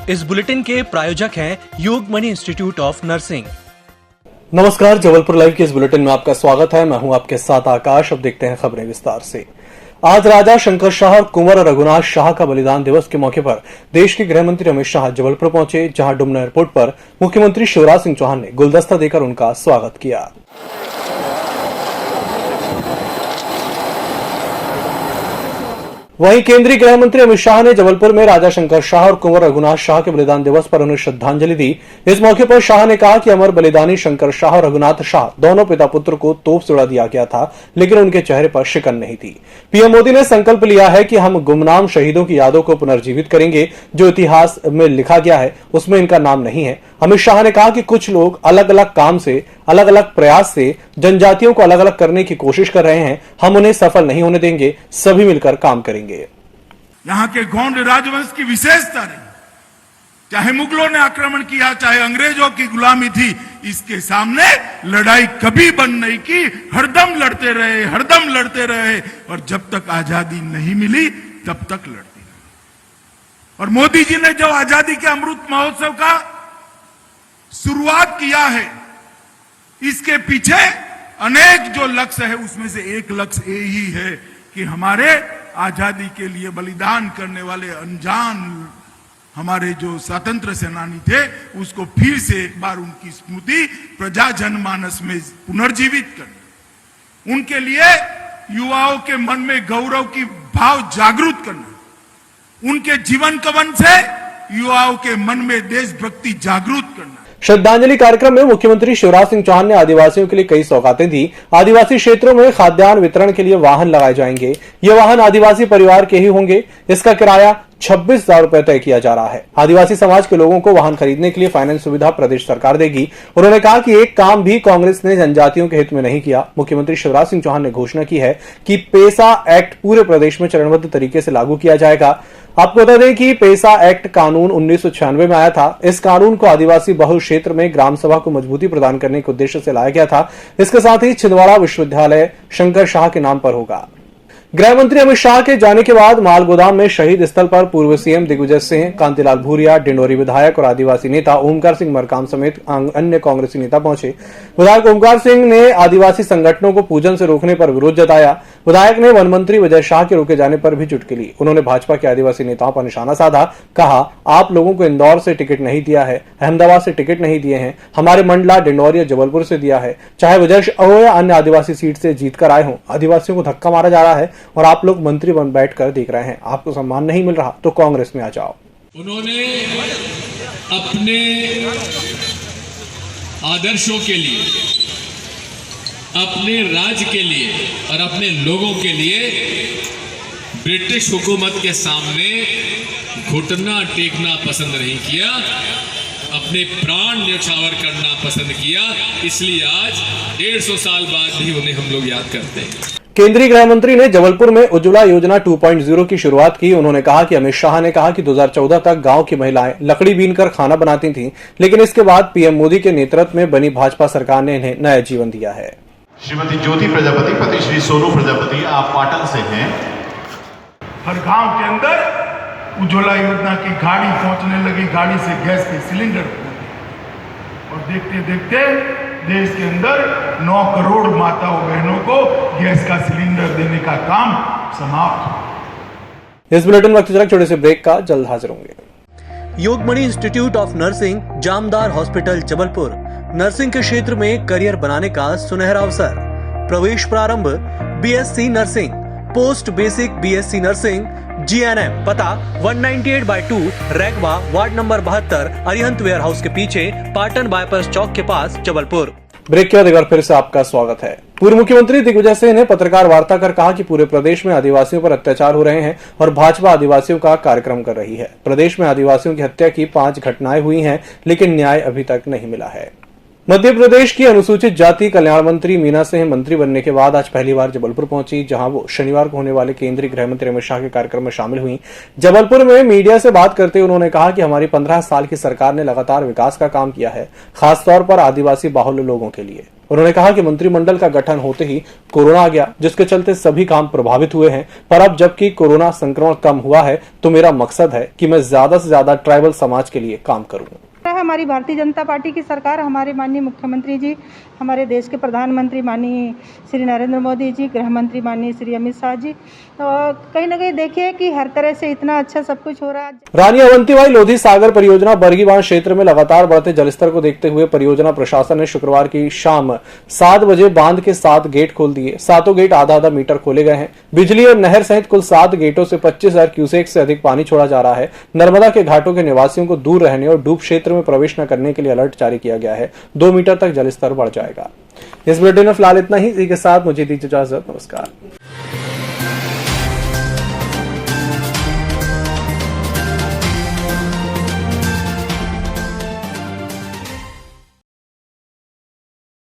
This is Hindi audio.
इस बुलेटिन के प्रायोजक हैं योगमणि इंस्टीट्यूट ऑफ नर्सिंग। नमस्कार, जबलपुर लाइव के इस बुलेटिन में आपका स्वागत है। मैं हूं आपके साथ आकाश। अब देखते हैं खबरें विस्तार से। आज राजा शंकर शाह और कुंवर रघुनाथ शाह का बलिदान दिवस के मौके पर देश के गृह मंत्री अमित शाह जबलपुर पहुंचे, जहां डुमना एयरपोर्ट पर मुख्यमंत्री शिवराज सिंह चौहान ने गुलदस्ता देकर उनका स्वागत किया। वहीं केंद्रीय गृह मंत्री अमित शाह ने जबलपुर में राजा शंकर शाह और कुंवर रघुनाथ शाह के बलिदान दिवस पर उन्हें श्रद्धांजलि दी। इस मौके पर शाह ने कहा कि अमर बलिदानी शंकर शाह और रघुनाथ शाह दोनों पिता पुत्र को तोप से उड़ा दिया गया था, लेकिन उनके चेहरे पर शिकन नहीं थी। पीएम मोदी ने संकल्प लिया है कि हम गुमनाम शहीदों की यादों को पुनर्जीवित करेंगे। जो इतिहास में लिखा गया है उसमें इनका नाम नहीं है। अमित शाह ने कहा कि कुछ लोग अलग अलग काम से, अलग अलग प्रयास से जनजातियों को अलग अलग करने की कोशिश कर रहे हैं। हम उन्हें सफल नहीं होने देंगे, सभी मिलकर काम करेंगे। यहाँ के गोंड राजवंश की विशेषता रही, चाहे मुगलों ने आक्रमण किया, चाहे अंग्रेजों की गुलामी थी, इसके सामने लड़ाई कभी बंद नहीं की। हरदम लड़ते रहे, हरदम लड़ते रहे, और जब तक आजादी नहीं मिली तब तक लड़ते रहे। और मोदी जी ने जो आजादी के अमृत महोत्सव का शुरुआत किया है, इसके पीछे अनेक जो लक्ष्य है, उसमें से एक लक्ष्य यही है कि हमारे आजादी के लिए बलिदान करने वाले अनजान हमारे जो स्वतंत्र सेनानी थे, उसको फिर से एक बार उनकी स्मृति प्रजा जनमानस में पुनर्जीवित करना, उनके लिए युवाओं के मन में गौरव की भाव जागृत करना, उनके जीवन कवन से युवाओं के मन में देशभक्ति जागृत करना। श्रद्धांजलि कार्यक्रम में मुख्यमंत्री शिवराज सिंह चौहान ने आदिवासियों के लिए कई सौगातें दी। आदिवासी क्षेत्रों में खाद्यान्न वितरण के लिए वाहन लगाए जाएंगे। ये वाहन आदिवासी परिवार के ही होंगे। इसका किराया 26,000 रुपए तय किया जा रहा है। आदिवासी समाज के लोगों को वाहन खरीदने के लिए फाइनेंस सुविधा प्रदेश सरकार देगी। उन्होंने कहा कि एक काम भी कांग्रेस ने जनजातियों के हित में नहीं किया। मुख्यमंत्री शिवराज सिंह चौहान ने घोषणा की है कि पेसा एक्ट पूरे प्रदेश में चरणबद्ध तरीके से लागू किया जाएगा। आपको बता दें कि पेसा एक्ट कानून 1996 में आया था। इस कानून को आदिवासी बहुल क्षेत्र में ग्राम सभा को मजबूती प्रदान करने के उद्देश्य से लाया गया था। इसके साथ ही छिंदवाड़ा विश्वविद्यालय शंकर शाह के नाम पर होगा। गृह मंत्री अमित शाह के जाने के बाद मालगोदाम में शहीद स्थल पर पूर्व सीएम दिग्विजय सिंह, कांतिलाल भूरिया, डिंडोरी विधायक और आदिवासी नेता ओमकार सिंह मरकाम समेत अन्य कांग्रेसी नेता पहुंचे। विधायक ओमकार सिंह ने आदिवासी संगठनों को पूजन से रोकने पर विरोध जताया। विधायक ने वन मंत्री विजय शाह के रोके जाने पर भी चुटकी ली। उन्होंने भाजपा के आदिवासी नेताओं पर निशाना साधा। कहा, आप लोगों को इंदौर से टिकट नहीं दिया है, अहमदाबाद से टिकट नहीं दिए हैं, हमारे मंडला, डिंडोरी या जबलपुर से दिया है। चाहे विजय शाह हो या अन्य आदिवासी सीट से जीतकर आए हों, आदिवासियों को धक्का मारा जा रहा है और आप लोग मंत्री बन बैठकर देख रहे हैं। आपको सम्मान नहीं मिल रहा तो कांग्रेस में आ जाओ। उन्होंने अपने आदर्शों के लिए, अपने राज्य के लिए और अपने लोगों के लिए ब्रिटिश हुकूमत के सामने घुटना टेकना पसंद नहीं किया, अपने प्राण न्यौछावर करना पसंद किया। इसलिए आज 150 साल बाद भी उन्हें हम लोग याद करते हैं। केंद्रीय गृह मंत्री ने जबलपुर में उज्ज्वला योजना 2.0 की शुरुआत की। उन्होंने कहा कि अमित शाह ने कहा कि 2014 तक गांव की महिलाएं लकड़ी बीनकर खाना बनाती थीं, लेकिन इसके बाद पीएम मोदी के नेतृत्व में बनी भाजपा सरकार ने इन्हें नया जीवन दिया है। श्रीमती ज्योति प्रजापति, पति श्री सोनू प्रजापति, आप पाटन से हैं। हर गांव के अंदर उज्ज्वला योजना की गाड़ी पहुंचने लगी, गाड़ी से गैस के सिलेंडर, और देखते देखते देश के अंदर 9 करोड़ माताओं बहनों को गैस का सिलेंडर देने का काम समाप्त हो। इस बुलेटिन में छोटे से ब्रेक का जल्द हाजिर होंगे। Yogmani institute of nursing, Jamdar hospital Jabalpur. Nursing के क्षेत्र में करियर बनाने का सुनहरा अवसर। प्रवेश प्रारंभ BSc nursing, post basic BSc nursing, GNM. पता 198/2 Raigwa, ward number 72, Arihant warehouse के पीछे, पाटन बाईपास चौक के पास, जबलपुर। ब्रेक के बाद एक बार फिर से आपका स्वागत है। पूर्व मुख्यमंत्री दिग्विजय सिंह ने पत्रकार वार्ता कर कहा कि पूरे प्रदेश में आदिवासियों पर अत्याचार हो रहे हैं और भाजपा आदिवासियों का कार्यक्रम कर रही है। प्रदेश में आदिवासियों की हत्या की 5 घटनाएं हुई हैं, लेकिन न्याय अभी तक नहीं मिला है। मध्य प्रदेश की अनुसूचित जाति कल्याण मंत्री मीना सिंह मंत्री बनने के बाद आज पहली बार जबलपुर पहुंची, जहां वो शनिवार को होने वाले केंद्रीय गृह मंत्री अमित शाह के कार्यक्रम में शामिल हुई। जबलपुर में मीडिया से बात करते हुए उन्होंने कहा कि हमारी 15 साल की सरकार ने लगातार विकास का काम किया है, खासतौर पर आदिवासी बाहुल्य लोगों के लिए। उन्होंने कहा कि मंत्रिमंडल का गठन होते ही कोरोना आ गया, जिसके चलते सभी काम प्रभावित हुए हैं। पर अब जबकि कोरोना संक्रमण कम हुआ है तो मेरा मकसद है कि मैं ज्यादा से ज्यादा ट्राइबल समाज के लिए काम करूं। हमारी भारतीय जनता पार्टी की सरकार, हमारे माननीय मुख्यमंत्री जी, हमारे देश के प्रधानमंत्री माननीय श्री नरेंद्र मोदी जी, गृह मंत्री माननीय श्री अमित शाह जी, और कहीं ना कहीं देखिए कि हर तरह से इतना अच्छा सब कुछ हो रहा है। रानी अवंतीबाई लोधी सागर परियोजना बरगी बांध क्षेत्र में लगातार बढ़ते जलस्तर को देखते हुए परियोजना प्रशासन ने शुक्रवार की शाम 7 बजे बांध के 7 गेट खोल दिए। 7 गेट आधा मीटर खोले गए हैं। बिजली और नहर सहित कुल 7 गेटों से 25,000 क्यूसेक से अधिक पानी छोड़ा जा रहा है। नर्मदा के घाटों के निवासियों को दूर रहने और डूब क्षेत्र में प्रवेश न करने के लिए अलर्ट जारी किया गया है। 2 मीटर तक जलस्तर बढ़ जाएगा। इस बुलेटिन में फिलहाल इतना ही। इसी के साथ मुझे दीजिए इजाजत। नमस्कार।